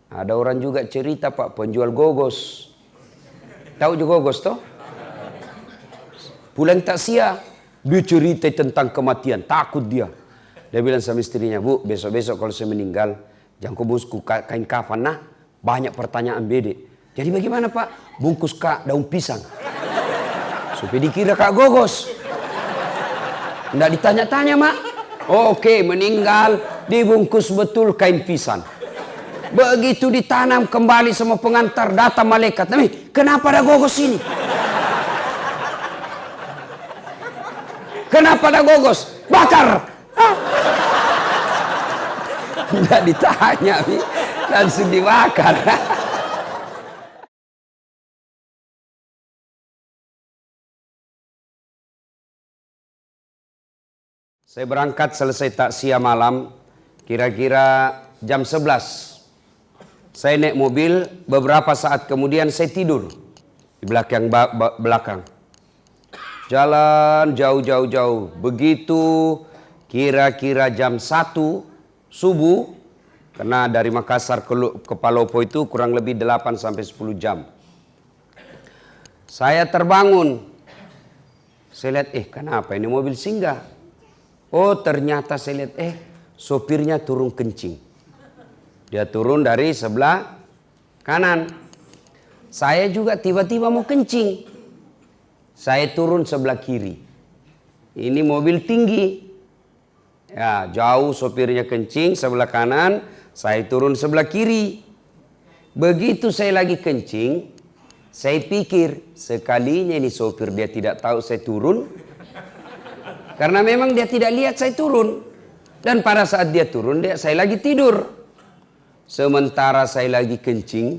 Ada orang juga cerita Pak, penjual gogos. Tahu juga gogos toh? Pulang takziah, dia cerita tentang kematian, takut dia. Dia bilang sama istrinya, Bu, besok-besok kalau saya meninggal, jangan kau bungkus kain kafan, nah banyak pertanyaan bede. Jadi bagaimana Pak? Bungkus kak daun pisang. Supaya dikira kak gogos. Nggak ditanya-tanya mak. Oke, meninggal, dibungkus betul kain pisang. Begitu ditanam kembali sama pengantar, datang malaikat. Kenapa ada gogos ini? Kenapa ada gogos? Bakar! Tidak ditanya, langsung dibakar. Saya berangkat selesai takziah malam, kira-kira jam 11. Saya naik mobil, beberapa saat kemudian saya tidur di belakang. Jalan jauh. Begitu kira-kira jam 1 subuh, karena dari Makassar ke Palopo itu kurang lebih 8-10 jam. Saya terbangun. Saya lihat, kenapa ini mobil singgah? Oh, ternyata saya lihat, sopirnya turun kencing. Dia turun dari sebelah kanan. Saya juga tiba-tiba mau kencing. Saya turun sebelah kiri. Ini mobil tinggi. Ya, jauh sopirnya kencing sebelah kanan, saya turun sebelah kiri. Begitu saya lagi kencing, saya pikir sekalinya ini sopir dia tidak tahu saya turun. Karena memang dia tidak lihat saya turun. Dan pada saat dia turun, saya lagi tidur. Sementara saya lagi kencing,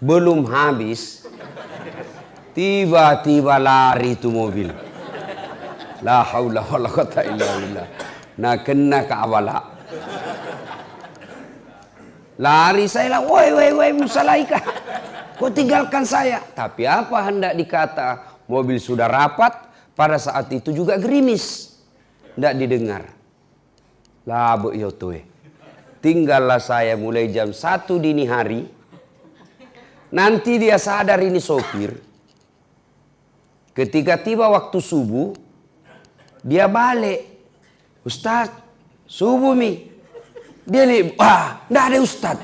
belum habis, tiba-tiba lari itu mobil. La haula wala quwata illa billah. Nah kena ke awala. Lari saya lah, woi Musalaika, kau tinggalkan saya. Tapi apa hendak dikata, mobil sudah rapat, pada saat itu juga gerimis. Tidak didengar. Lah bu yotoe. Tinggallah saya mulai jam 1 dini hari. Nanti dia sadar ini sopir. Ketika tiba waktu subuh, dia balik. Ustaz, subuh mi. Dia lihat, enggak ada Ustaz.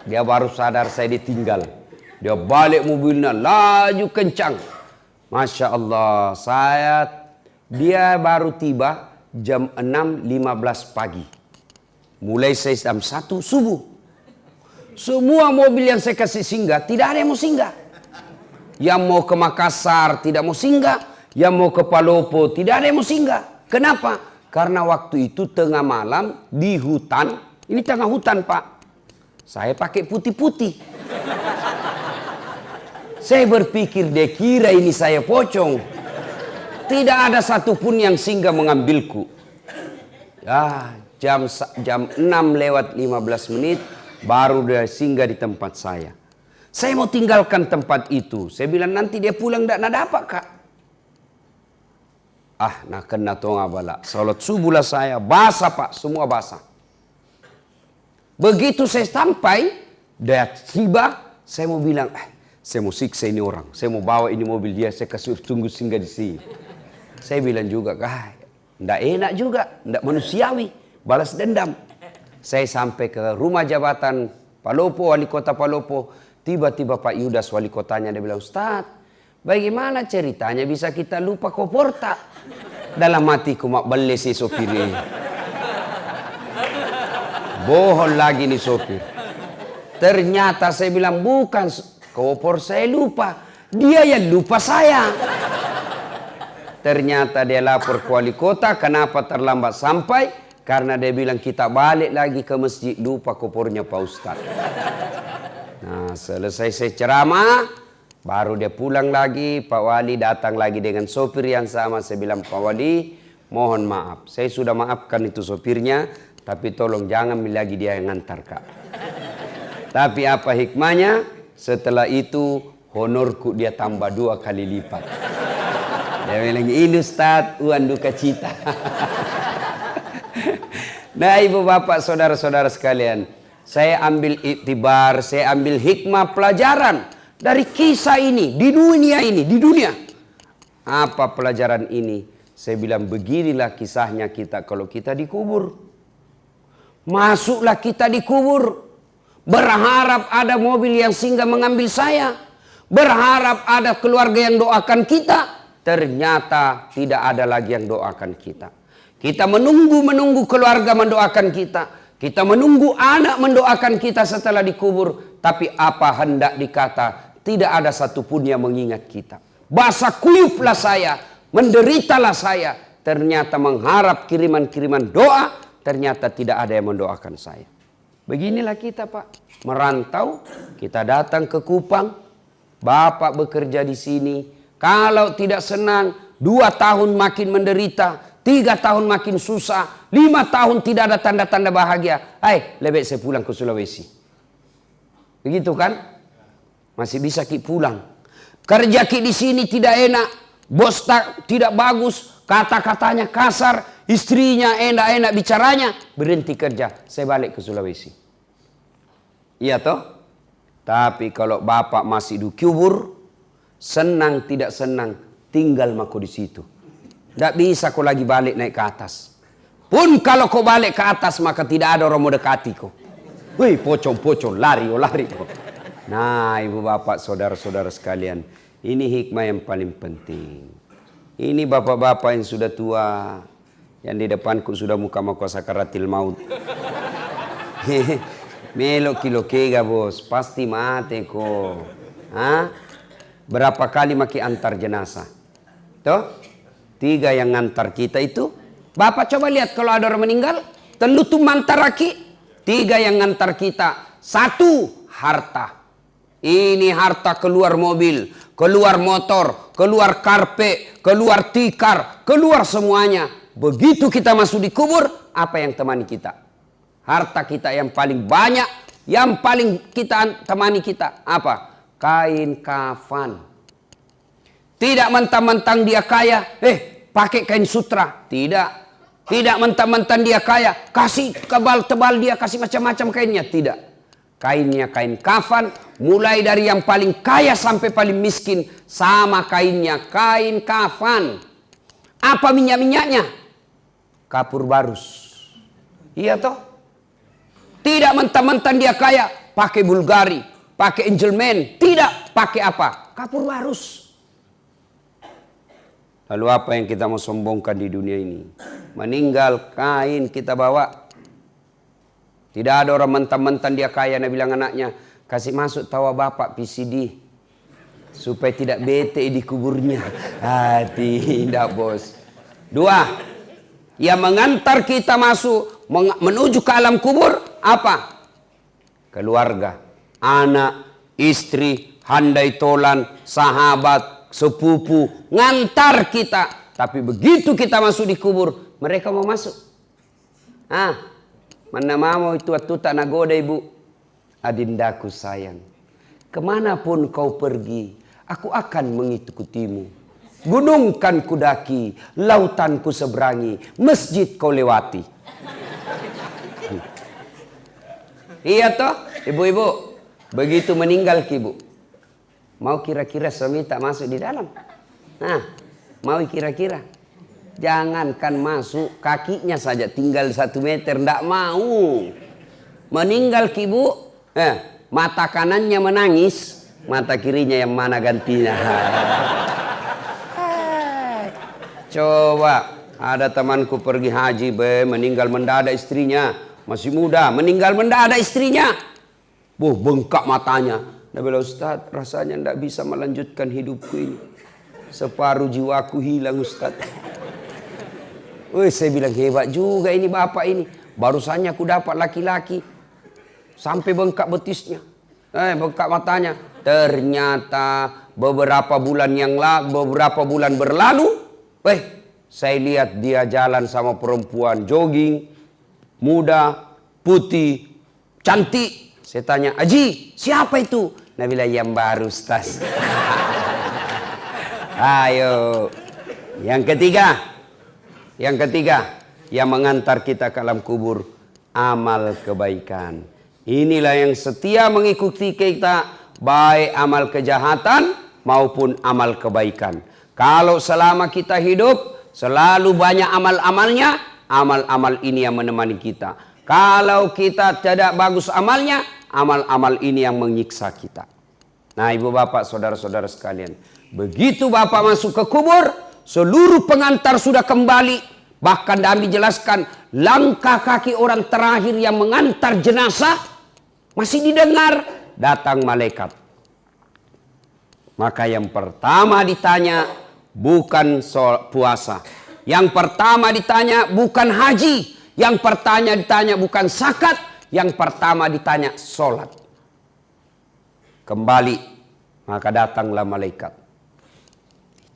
Dia baru sadar saya ditinggal. Dia balik mobilnya, laju kencang. Masya Allah, dia baru tiba jam 6.15 pagi. Mulai saya jam 1 subuh. Semua mobil yang saya kasih singgah, tidak ada yang mau singgah. Yang mau ke Makassar tidak mau singgah, yang mau ke Palopo tidak ada yang mau singgah. Kenapa? Karena waktu itu tengah malam di hutan, ini tengah hutan Pak. Saya pakai putih-putih. Saya berpikir dia kira ini saya pocong. Tidak ada satupun yang singgah mengambilku. Ya, jam 6:15 baru dia singgah di tempat saya. Saya mau tinggalkan tempat itu. Saya bilang nanti dia pulang tidak dapat kak. Nah kena tonga bala. Salat subuh lah saya. Basah pak. Semua basah. Begitu saya sampai. Dia tiba. Saya mau bilang. Saya mau siksa ini orang. Saya mau bawa ini mobil dia. Saya kasih tunggu singgah di sini. Saya bilang juga. Tidak enak juga. Tidak manusiawi. Balas dendam. Saya sampai ke rumah jabatan Palopo. Wali kota Palopo. Tiba-tiba Pak Yudas wali kotanya dia bilang, Ustaz, bagaimana ceritanya bisa kita lupa koporta? Dalam hatiku mak beli si sopir ini. Bohong lagi nih sopir. Ternyata saya bilang bukan kopor saya lupa. Dia yang lupa saya. Ternyata dia lapor ke wali kota. Kenapa terlambat sampai? Karena dia bilang kita balik lagi ke masjid lupa kopornya Pak Ustaz. Nah selesai saya ceramah, baru dia pulang lagi, Pak Wali datang lagi dengan sopir yang sama. Saya bilang Pak Wali mohon maaf, saya sudah maafkan itu sopirnya, tapi tolong jangan lagi dia yang ngantar kak. Tapi apa hikmahnya? Setelah itu honorku dia tambah 2 kali lipat. Dia bilang ini Ustaz, uang duka cita. Nah ibu bapak saudara-saudara sekalian, Saya ambil iktibar, saya ambil hikmah pelajaran dari kisah ini, di dunia ini, di dunia. Apa pelajaran ini? Saya bilang beginilah kisahnya kita kalau kita dikubur. Masuklah kita dikubur. Berharap ada mobil yang singgah mengambil saya. Berharap ada keluarga yang doakan kita. Ternyata tidak ada lagi yang doakan kita. Kita menunggu keluarga mendoakan kita. Kita menunggu anak mendoakan kita setelah dikubur. Tapi apa hendak dikata, tidak ada satupun yang mengingat kita. Basah kuyuplah saya, menderitalah saya. Ternyata mengharap kiriman-kiriman doa, ternyata tidak ada yang mendoakan saya. Beginilah kita, Pak. Merantau, kita datang ke Kupang. Bapak bekerja di sini. Kalau tidak senang, 2 tahun makin menderita. 3 tahun makin susah, 5 tahun tidak ada tanda-tanda bahagia. Lebih saya pulang ke Sulawesi. Begitu kan? Masih bisa ki pulang. Kerja ki di sini tidak enak, bos tidak bagus, kata-katanya kasar, istrinya enak-enak bicaranya, berhenti kerja, saya balik ke Sulawesi. Iya toh? Tapi kalau bapak masih dikubur, senang tidak senang, tinggal mako di situ. Tidak bisa kau lagi balik naik ke atas. Pun kalau kau balik ke atas maka tidak ada orang mau dekati kau. Wih, pocong, lari. Nah, ibu bapak, saudara-saudara sekalian. Ini hikmah yang paling penting. Ini bapak-bapak yang sudah tua. Yang di depanku sudah muka sakaratil maut. Melok kilo kega bos, pasti mati kok. Berapa kali maki antar jenazah? Tuh? 3 yang ngantar kita itu. Bapak coba lihat kalau ada orang meninggal. Telu tuh mantar laki. 3 yang ngantar kita. 1, harta. Ini harta keluar mobil. Keluar motor. Keluar karpet. Keluar tikar. Keluar semuanya. Begitu kita masuk di kubur. Apa yang temani kita? Harta kita yang paling banyak. Yang paling kita temani kita. Apa? Kain kafan. Tidak mentang-mentang dia kaya, pakai kain sutra. Tidak mentang-mentang dia kaya, kasih tebal dia, kasih macam-macam kainnya. Tidak. Kainnya kain kafan, mulai dari yang paling kaya sampai paling miskin, sama kainnya, kain kafan. Apa minyak-minyaknya? Kapur barus. Iya toh? Tidak mentang-mentang dia kaya, pakai Bulgari, pakai Angelman. Tidak, pakai apa? Kapur barus. Lalu apa yang kita mau sombongkan di dunia ini? Meninggal kain kita bawa. Tidak ada orang mentang-mentang dia kaya. Dia bilang anaknya, kasih masuk tawa bapak PCD. Supaya tidak bete di kuburnya. Tidak bos. 2. Yang mengantar kita masuk, menuju ke alam kubur. Apa? Keluarga. Anak, istri, handai tolan, sahabat, sepupu, ngantar kita. Tapi begitu kita masuk di kubur, mereka mau masuk. Mana mau itu tak nagoda ibu. Adindaku sayang, kemanapun kau pergi, aku akan mengikutimu. Gunung kan kudaki, lautan ku seberangi, masjid kau lewati. Iya toh, ibu-ibu. Begitu meninggal ibu, mau kira-kira suami tak masuk di dalam? Mau kira-kira? Jangankan masuk, kakinya saja tinggal 1 meter, ndak mau. Meninggal ibu, mata kanannya menangis, mata kirinya yang mana gantinya. Coba, ada temanku pergi haji, meninggal mendadak istrinya, masih muda, meninggal mendadak istrinya. Bengkak matanya. Dia bilang, Ustaz, rasanya tidak bisa melanjutkan hidupku ini. Separuh jiwaku hilang, Ustaz. Saya bilang, hebat juga ini bapak ini. Barusannya aku dapat laki-laki. Sampai bengkak betisnya. Bengkak matanya. Ternyata beberapa bulan berlalu. Saya lihat dia jalan sama perempuan jogging. Muda, putih, cantik. Saya tanya, Haji, siapa itu? Nah bilang, yang baru, Ustaz. Ayo. Yang ketiga, yang mengantar kita ke alam kubur, amal kebaikan. Inilah yang setia mengikuti kita, baik amal kejahatan maupun amal kebaikan. Kalau selama kita hidup, selalu banyak amal-amalnya, amal-amal ini yang menemani kita. Kalau kita tidak bagus amalnya, amal-amal ini yang menyiksa kita. Nah, ibu bapak, saudara-saudara sekalian, begitu bapak masuk ke kubur, seluruh pengantar sudah kembali. Bahkan Nabi jelaskan, langkah kaki orang terakhir yang mengantar jenazah masih didengar, datang malaikat. Maka yang pertama ditanya bukan puasa. Yang pertama ditanya bukan haji. Yang pertama ditanya bukan zakat. Yang pertama ditanya sholat. Kembali, maka datanglah malaikat.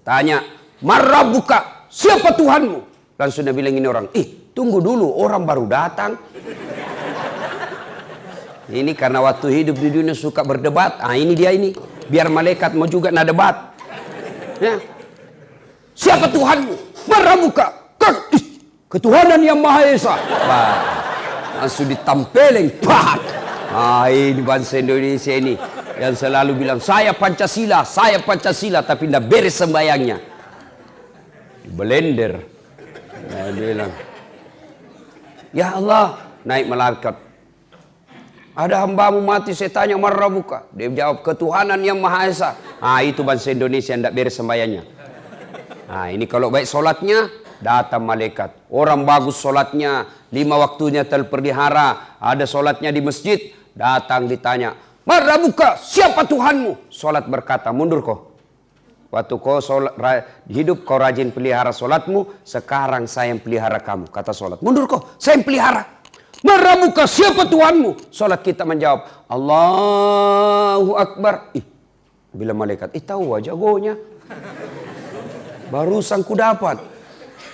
Tanya, "Man rabbuka?" Siapa Tuhanmu? Langsung dia bilang ini orang, tunggu dulu, orang baru datang. Ini karena waktu hidup di dunia suka berdebat. Ini dia ini. Biar malaikat mau juga nak debat. Ya. Siapa Tuhanmu? Man rabbuka? Ketuhanan yang Maha Esa. Langsung ditampeleng. Ini bangsa Indonesia ini yang selalu bilang saya Pancasila, tapi tidak beres sembayangnya. Blender. Dia bilang, ya Allah, naik malaikat. Ada hambamu mati, saya tanya man rabbuka? Dia jawab ketuhanan yang Maha Esa. Itu bangsa Indonesia yang tidak beres sembayangnya. Ini kalau baik solatnya, datang malaikat. Orang bagus solatnya, 5 waktunya terpelihara, ada solatnya di masjid, datang ditanya, man rabbuka? Siapa Tuhanmu? Solat berkata, mundur kau. Waktu kau hidup kau rajin pelihara solatmu, sekarang saya yang pelihara kamu. Kata solat, mundur kau, saya yang pelihara. Man rabbuka? Siapa Tuhanmu? Solat kita menjawab, Allahu Akbar. Bila malaikat, tahu jagonya. Barusan ku dapat.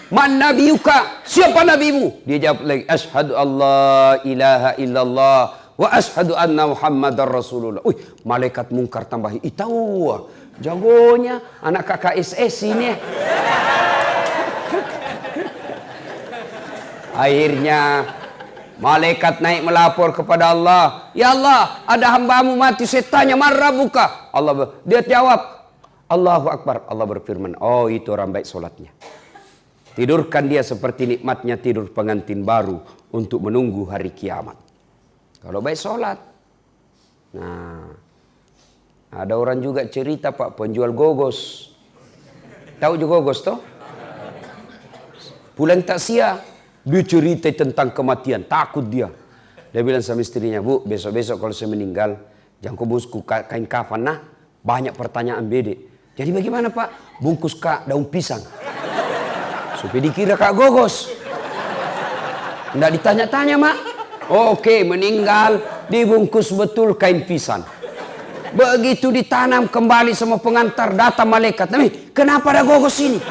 Man nabiyuka? Siapa nabimu? Dia jawab lagi, asyhadu Allah ilaha illallah wa asyhadu anna Muhammadar Rasulullah. Malaikat mungkar tambahi, tahu jagonya anak kakak SS ini. Akhirnya malaikat naik melapor kepada Allah. Ya Allah, ada hambamu mati, saya tanya man rabbuka? Dia jawab, Allahu Akbar. Allah berfirman, itu orang baik solatnya. Tidurkan dia seperti nikmatnya tidur pengantin baru untuk menunggu hari kiamat. Kalau baik solat. Nah, ada orang juga cerita Pak, penjual gogos. Tahu juga gogos toh? Pulang takziah, dia cerita tentang kematian, takut dia. Dia bilang sama istrinya, Bu, besok-besok kalau saya meninggal, jangan kau bungkus kain kafan. Nah, banyak pertanyaan bede. Jadi bagaimana Pak? Bungkus kak daun pisang. Supaya dikira kak gogos. Nggak ditanya-tanya Mak. Oke, meninggal, dibungkus betul kain pisang. Begitu ditanam kembali sama pengantar, datang malaikat. Kenapa ada gogos ini?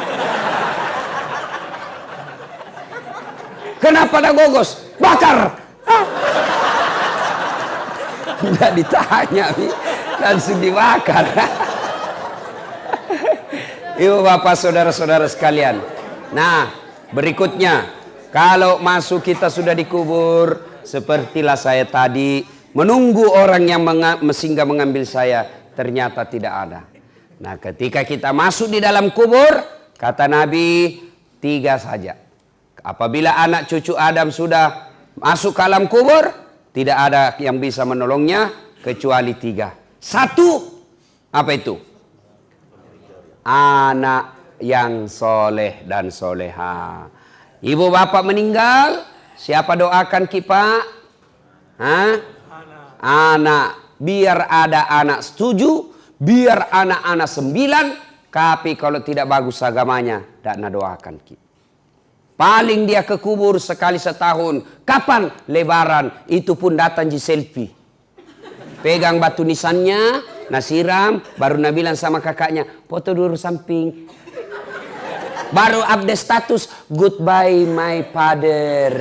Kenapa ada gogos? Bakar. Tidak ditanya, langsung dibakar. Ibu bapak saudara-saudara sekalian. Nah, berikutnya, kalau masuk kita sudah dikubur, sepertilah saya tadi, menunggu orang yang singgah mengambil saya, ternyata tidak ada. Nah, ketika kita masuk di dalam kubur, kata Nabi, 3 saja. Apabila anak cucu Adam sudah masuk ke alam kubur, tidak ada yang bisa menolongnya kecuali 3. 1, apa itu? Anak yang soleh dan soleha. Ibu bapak meninggal, siapa doakan kita? Anak. Biar ada anak 7, biar anak-anak 9, tapi kalau tidak bagus agamanya, tidak doakan kita. Paling dia ke kubur sekali setahun. Kapan? Lebaran. Itu pun datang di selfie. Pegang batu nisannya, nasiram, baru Nabi bilang sama kakaknya, foto dulu samping. Baru update status, goodbye my father.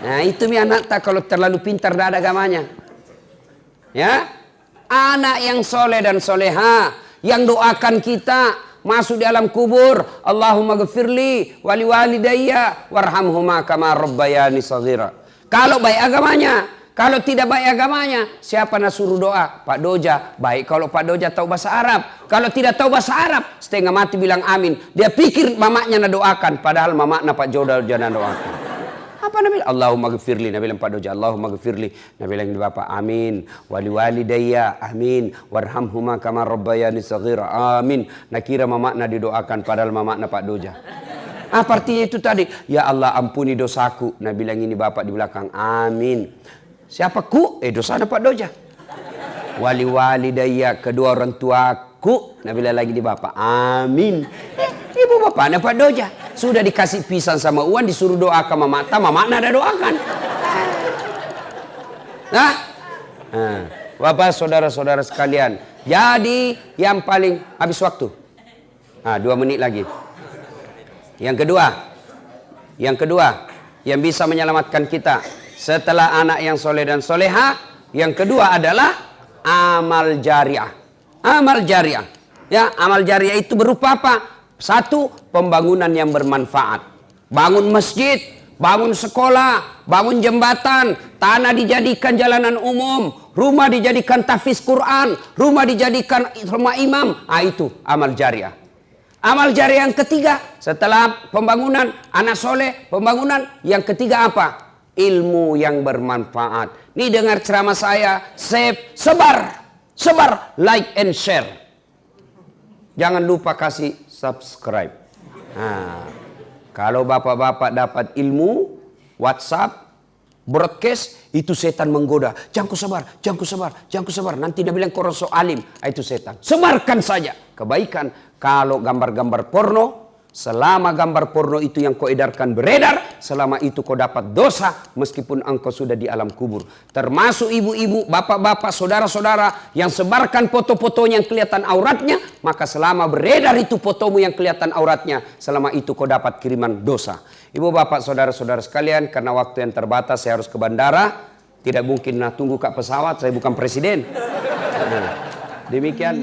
Nah itu mi anak tak kalau terlalu pintar tidak ada agamanya. Ya, anak yang soleh dan soleha, yang doakan kita masuk di alam kubur, Allahumma ghafirli wali walidayya warhamhuma kama rabbayani shaghira. Kalau baik agamanya, Kalau tidak baik agamanya, siapa nak suruh doa? Pak Doja. Baik kalau Pak Doja tahu bahasa Arab. Kalau tidak tahu bahasa Arab, setengah mati bilang amin. Dia pikir mamaknya nak doakan, padahal mamaknya Pak Doja nak doakan. Apa Nabi bilang? Allahumma gfirli. Nabi bilang Pak Doja, Allahumma gfirli. Nabi bilang bapak, amin. Wali walidayya, amin. Warhamhuma kama rabbayani saghira, amin. Nakira mamaknya didoakan, padahal mamaknya Pak Doja. Apa artinya itu tadi? Ya Allah ampuni dosaku. Nabi bilang ini bapak di belakang, amin. Siapa ku? Dosanya Pak Doja. Wali walidayya, kedua orang tuaku. Nabi bilang lagi di bapak, amin. Ibu bapaknya Pak Doja. Sudah dikasih pisang sama Uwan, disuruh doakan mamaknya ada doakan. Nah, bapak saudara-saudara sekalian. Jadi yang paling habis waktu. 2 menit lagi. Yang kedua yang bisa menyelamatkan kita setelah anak yang soleh dan soleha, yang kedua adalah amal jariah. Amal jariah. Ya, amal jariah itu berupa apa? 1, pembangunan yang bermanfaat. Bangun masjid, bangun sekolah, bangun jembatan, tanah dijadikan jalanan umum, rumah dijadikan tahfiz Quran, rumah dijadikan rumah imam. Itu amal jariah. Amal jariah yang ketiga, setelah pembangunan anak soleh, pembangunan yang ketiga apa? Ilmu yang bermanfaat. Nih dengar ceramah saya, save, sebar, like and share. Jangan lupa kasih subscribe. Kalau bapak-bapak dapat ilmu, WhatsApp, broadcast, itu setan menggoda. Jangan ku sebar. Nanti dia bilang kau so alim. Itu setan. Sebarkan saja kebaikan. Kalau gambar-gambar porno, selama gambar porno itu yang kau edarkan beredar, selama itu kau dapat dosa meskipun engkau sudah di alam kubur. Termasuk ibu-ibu, bapak-bapak, saudara-saudara yang sebarkan foto-fotonya yang kelihatan auratnya, maka selama beredar itu fotomu yang kelihatan auratnya, selama itu kau dapat kiriman dosa. Ibu bapak saudara-saudara sekalian, karena waktu yang terbatas saya harus ke bandara. Tidak mungkin tunggu kat pesawat, saya bukan presiden. Demikian.